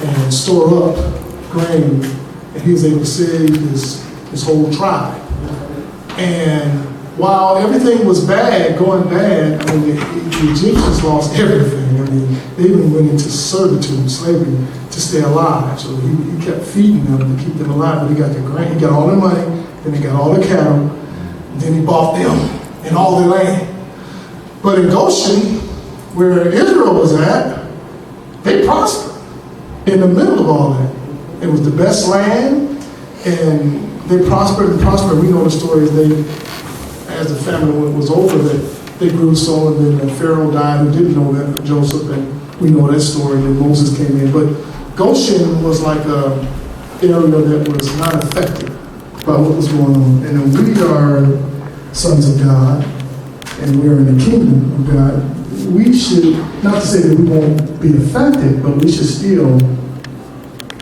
and store up grain, and he was able to save his whole tribe. And while everything was bad, going bad, I mean, the Egyptians lost everything. I mean, they even went into servitude, slavery, to stay alive. So he kept feeding them to keep them alive. But he got the grain, he got all the money, then he got all the cattle, then he bought them and all their land. But in Goshen, where Israel was at, they prospered in the middle of all that. It was the best land, and they prospered and prospered. We know the stories. As the famine was over, that they grew so, and then Pharaoh died, who didn't know that, Joseph, and we know that story, and Moses came in. But Goshen was like an area that was not affected by what was going on. And then we are sons of God, and we're in the kingdom of God. We should, not to say that we won't be affected, but we should still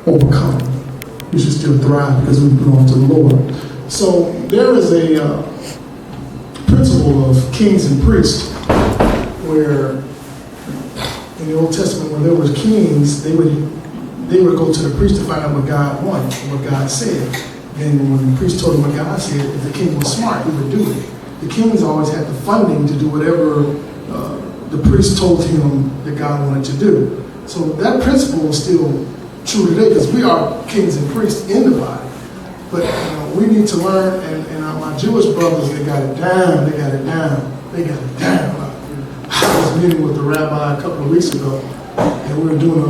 overcome. We should still thrive because we belong to the Lord. So there is a principle of kings and priests where in the Old Testament, when there were kings, they would go to the priest to find out what God wanted, what God said. And when the priest told him what God said, if the king was smart, he would do it. The kings always had the funding to do whatever the priest told him that God wanted to do. So that principle is still true today because we are kings and priests in the body. But we need to learn, and my Jewish brothers, they got it down, they got it down, they got it down. I was meeting with the rabbi a couple of weeks ago, and we were doing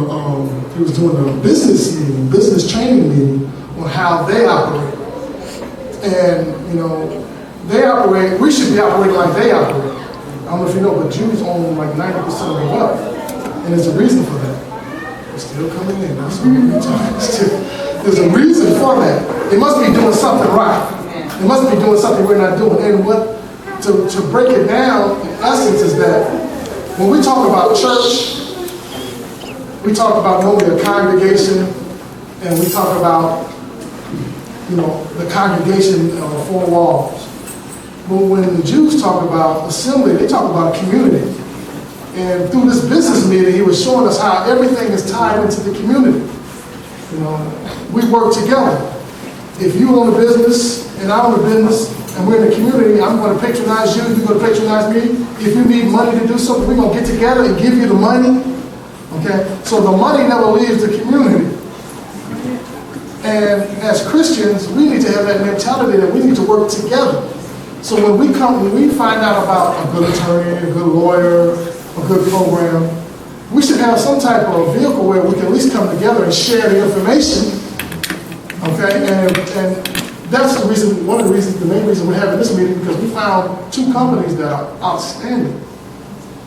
he was doing a business meeting, business training meeting on how they operate. And, they operate, we should be operating like they operate. I don't know if you know, but Jews own like 90% of the wealth. And there's a reason for that. They're still coming in. That's what we're talking. There's a reason for that. They must be doing something right. They must be doing something we're not doing. And to break it down, in essence, is that when we talk about church, we talk about normally a congregation, and we talk about, the congregation of 4 walls. But when the Jews talk about assembly, they talk about a community. And through this business meeting, he was showing us how everything is tied into the community. We work together. If you own a business and I own a business and we're in the community, I'm going to patronize you, you're going to patronize me. If you need money to do something, we're going to get together and give you the money. Okay? So the money never leaves the community. And as Christians, we need to have that mentality that we need to work together. So when we find out about a good attorney, a good lawyer, a good program, we should have some type of vehicle where we can at least come together and share the information. Okay, and that's the reason. One of the reasons, the main reason we're having this meeting, because we found 2 companies that are outstanding.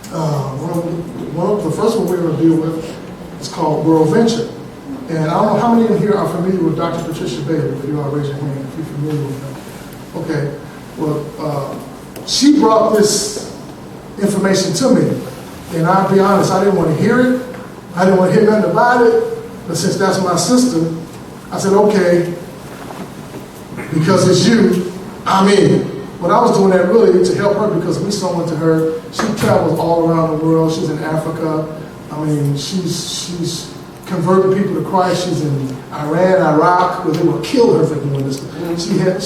The first one we're going to deal with is called World Venture, and I don't know how many in here are familiar with Dr. Patricia Bailey. If you are, raise your hand if you're familiar with her. Okay. Well, she brought this information to me, and I'll be honest, I didn't want to hear it. I didn't want to hear nothing about it, but since that's my sister, I said, okay, because it's you, I'm in. But I was doing that really to help her because we sold it to her. She travels all around the world. She's in Africa. I mean, she's converting people to Christ. She's in Iran, Iraq, where they will kill her for doing this.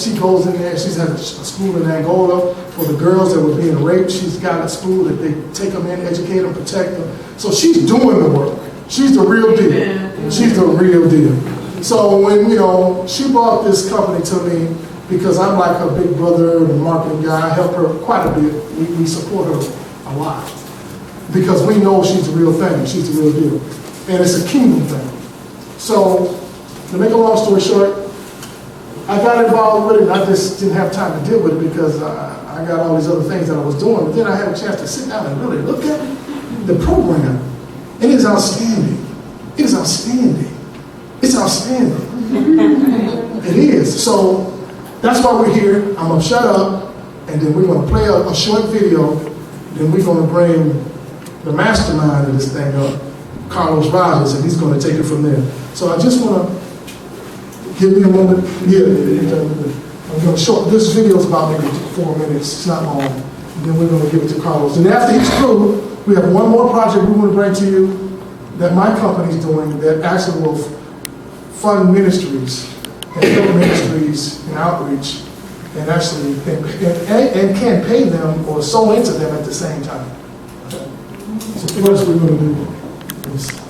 She goes in there. She's at a school in Angola for the girls that were being raped. She's got a school that they take them in, educate them, protect them. So she's doing the work. She's the real deal. She's the real deal. So when, she brought this company to me because I'm like her big brother and marketing guy. I help her quite a bit. We support her a lot because we know she's the real thing. She's the real deal. And it's a kingdom thing. So to make a long story short, I got involved with it. I just didn't have time to deal with it because I got all these other things that I was doing. But then I had a chance to sit down and really look at the program. It is outstanding. It is outstanding. It's outstanding. It is. So that's why we're here. I'm going to shut up, and then we're going to play a short video. Then we're going to bring the mastermind of this thing up, Carlos Rogers, and he's going to take it from there. So I just want to give me a moment. Yeah, I'm going to short. This video is about maybe 4 minutes. It's not long. And then we're going to give it to Carlos. And after he's through, we have one more project we want to bring to you that my company's doing that actually will fund ministries and help ministries and outreach, and actually and can pay them or sow into them at the same time. So what else are we going to do?